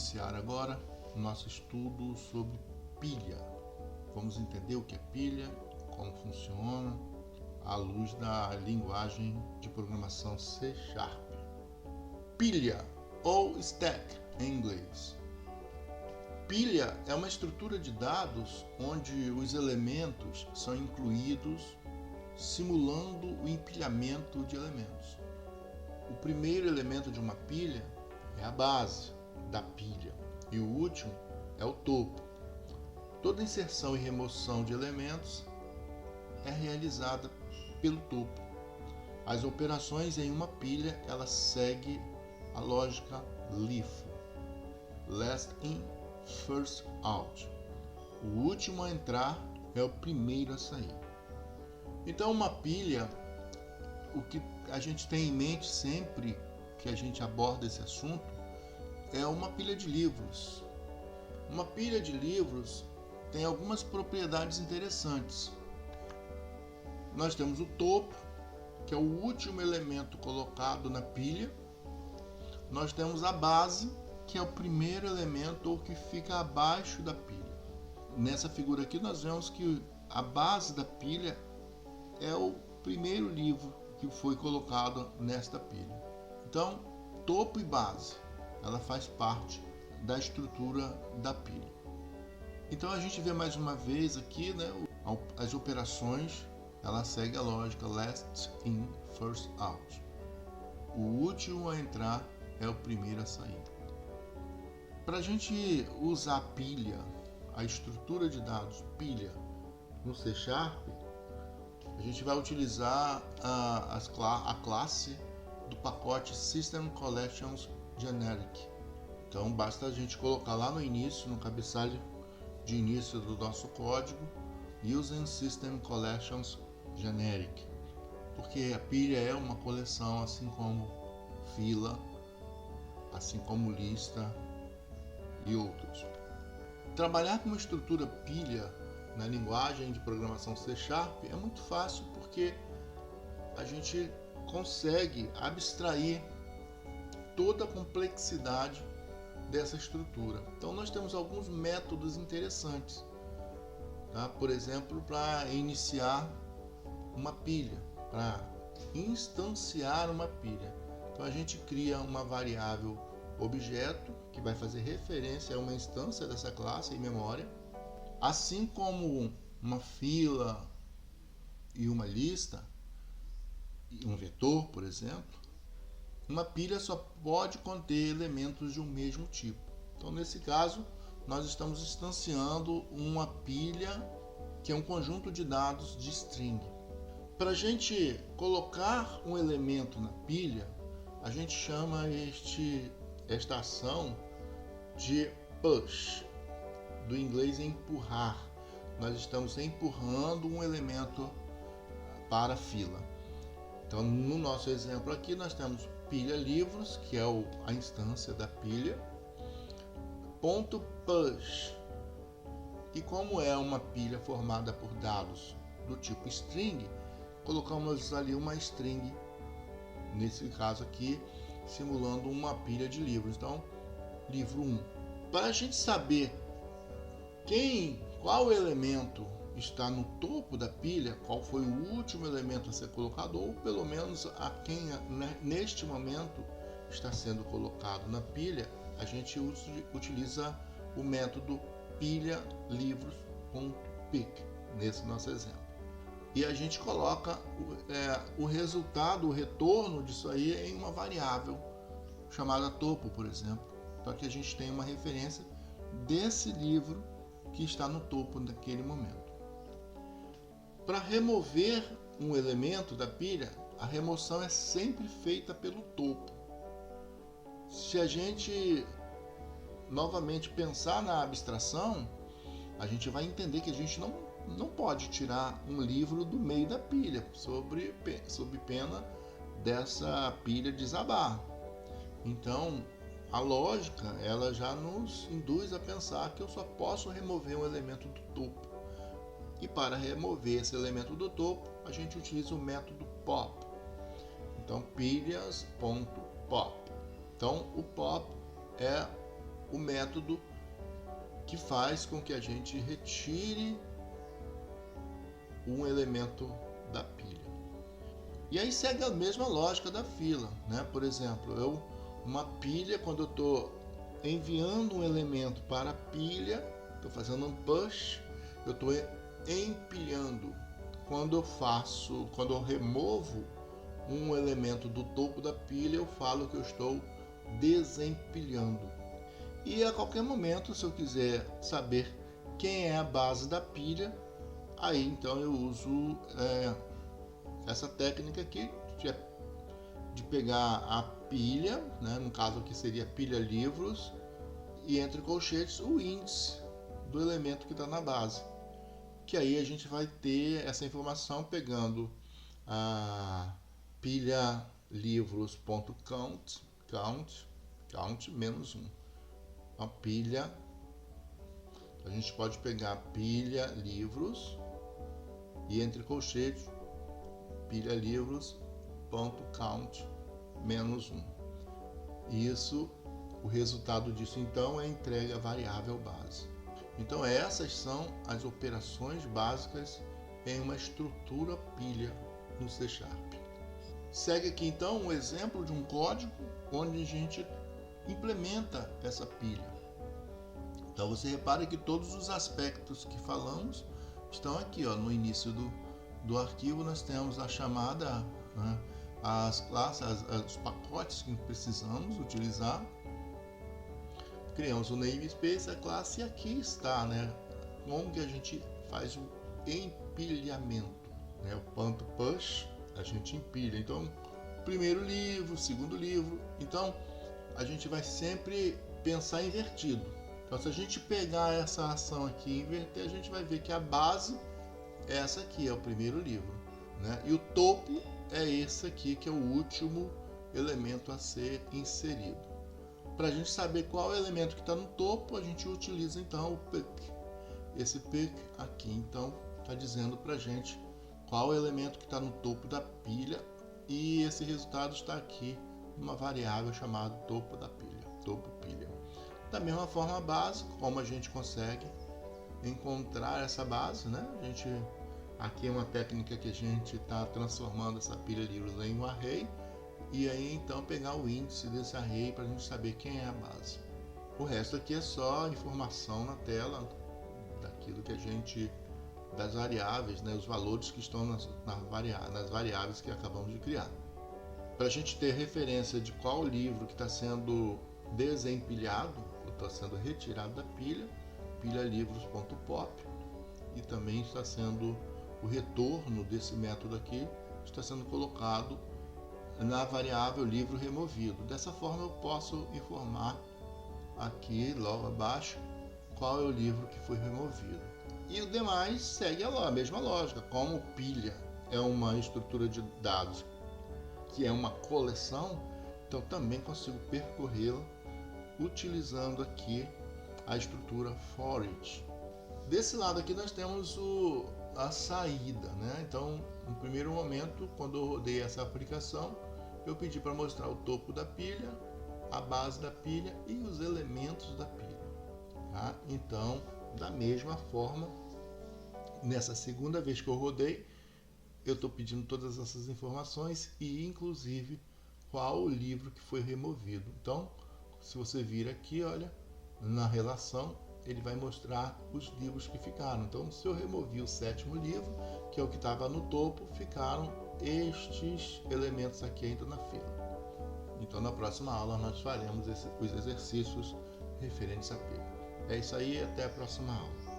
iniciar agora o nosso estudo sobre pilha. Vamos entender o que é pilha, como funciona, à luz da linguagem de programação C#. Pilha ou stack em inglês. Pilha é uma estrutura de dados onde os elementos são incluídos simulando o empilhamento de elementos. O primeiro elemento de uma pilha é a base da pilha e o último é o topo. Toda inserção e remoção de elementos é realizada pelo topo. As operações em uma pilha ela segue a lógica LIFO, last in, first out. O último a entrar é o primeiro a sair. Então uma pilha, o que a gente tem em mente sempre que a gente aborda esse assunto é uma pilha de livros. Uma pilha de livros tem algumas propriedades interessantes. Nós temos o topo, que é o último elemento colocado na pilha. Nós temos a base, que é o primeiro elemento ou que fica abaixo da pilha. Nessa figura aqui nós vemos que a base da pilha é o primeiro livro que foi colocado nesta pilha. Então, topo e base, ela faz parte da estrutura da pilha. Então a gente vê mais uma vez aqui, né, as operações, ela segue a lógica last in, first out. O último a entrar é o primeiro a sair. Para a gente usar pilha, a estrutura de dados pilha no C#, a gente vai utilizar a classe do pacote System Collections Generic. Então basta a gente colocar lá no início, no cabeçalho de início do nosso código, Using System Collections Generic, porque a pilha é uma coleção, assim como fila, assim como lista e outros. Trabalhar com uma estrutura pilha na linguagem de programação C# é muito fácil porque a gente consegue abstrair toda a complexidade dessa estrutura. Então nós temos alguns métodos interessantes, tá? Por exemplo, para iniciar uma pilha, para instanciar uma pilha. Então a gente cria uma variável objeto que vai fazer referência a uma instância dessa classe em memória, assim como uma fila e uma lista, um vetor, por exemplo. Uma pilha só pode conter elementos de um mesmo tipo. Então, nesse caso, nós estamos instanciando uma pilha que é um conjunto de dados de string. Para a gente colocar um elemento na pilha, a gente chama esta ação de push, do inglês empurrar. Nós estamos empurrando um elemento para a fila. Então, no nosso exemplo aqui, nós temos pilha livros, que é a instância da pilha, ponto push. E como é uma pilha formada por dados do tipo string, colocamos ali uma string, nesse caso aqui, simulando uma pilha de livros. Então, livro 1. Para a gente saber qual elemento está no topo da pilha, qual foi o último elemento a ser colocado, ou pelo menos a quem neste momento está sendo colocado na pilha, a gente utiliza o método pilha livros.pick nesse nosso exemplo. E a gente coloca o resultado, o retorno disso aí em uma variável chamada topo, por exemplo, para que a gente tenha uma referência desse livro que está no topo naquele momento. Para remover um elemento da pilha, a remoção é sempre feita pelo topo. Se a gente novamente pensar na abstração, a gente vai entender que a gente não pode tirar um livro do meio da pilha, sob pena dessa pilha desabar. Então, a lógica ela já nos induz a pensar que eu só posso remover um elemento do topo. E para remover esse elemento do topo, a gente utiliza o método pop. Então, pilhas.pop. Então, o pop é o método que faz com que a gente retire um elemento da pilha. E aí segue a mesma lógica da fila, né? Por exemplo, uma pilha, quando eu estou enviando um elemento para a pilha, estou fazendo um push, eu estou empilhando. Quando eu removo um elemento do topo da pilha, eu falo que eu estou desempilhando. E a qualquer momento, se eu quiser saber quem é a base da pilha, aí então eu uso essa técnica aqui de pegar a pilha, né, no caso aqui seria pilha livros, e entre colchetes o índice do elemento que está na base. Que aí a gente vai ter essa informação pegando a pilha livros.count, count menos 1. A pilha, a gente pode pegar pilha livros e entre colchetes pilha livros.count menos 1. Isso, o resultado disso então é entrega variável base. Então essas são as operações básicas em uma estrutura pilha no C#. Segue aqui então um exemplo de um código onde a gente implementa essa pilha. Então você repara que todos os aspectos que falamos estão aqui, ó, no início do arquivo. Nós temos a chamada, né, as classes, os pacotes que precisamos utilizar. Criamos o namespace, a classe, e aqui está, né, como que a gente faz o empilhamento, né, o ponto push, a gente empilha. Então, primeiro livro, segundo livro. Então, a gente vai sempre pensar invertido. Então, se a gente pegar essa ação aqui e inverter, a gente vai ver que a base é essa aqui, é o primeiro livro, né? E o topo é esse aqui, que é o último elemento a ser inserido. Para a gente saber qual é o elemento que está no topo, a gente utiliza então o pick. Esse pick aqui, então, está dizendo para a gente qual é o elemento que está no topo da pilha, e esse resultado está aqui numa variável chamada topo da pilha, topo pilha. Da mesma forma, a base, como a gente consegue encontrar essa base, né? Aqui é uma técnica que a gente está transformando essa pilha livros em um array, e aí então pegar o índice desse array para a gente saber quem é a base. O resto aqui é só informação na tela daquilo que a gente, das variáveis, né? Os valores que estão nas variáveis que acabamos de criar. Para a gente ter referência de qual livro que está sendo desempilhado, está sendo retirado da pilha, pilha livros.pop, e também está sendo o retorno desse método aqui, está sendo colocado na variável livro removido. Dessa forma eu posso informar aqui logo abaixo qual é o livro que foi removido. E o demais segue a mesma lógica. Como pilha é uma estrutura de dados que é uma coleção, então também consigo percorrê-la utilizando aqui a estrutura for each. Desse lado aqui nós temos a saída, né? Então, no primeiro momento, quando eu rodei essa aplicação, eu pedi para mostrar o topo da pilha, a base da pilha e os elementos da pilha. Tá? Então, da mesma forma, nessa segunda vez que eu rodei, eu estou pedindo todas essas informações e, inclusive, qual o livro que foi removido. Então, se você vir aqui, olha, na relação, ele vai mostrar os livros que ficaram. Então, se eu removi o 7º livro, que é o que estava no topo, ficaram estes elementos aqui ainda na fila. Então, na próxima aula, nós faremos os exercícios referentes à pilha. É isso aí, até a próxima aula.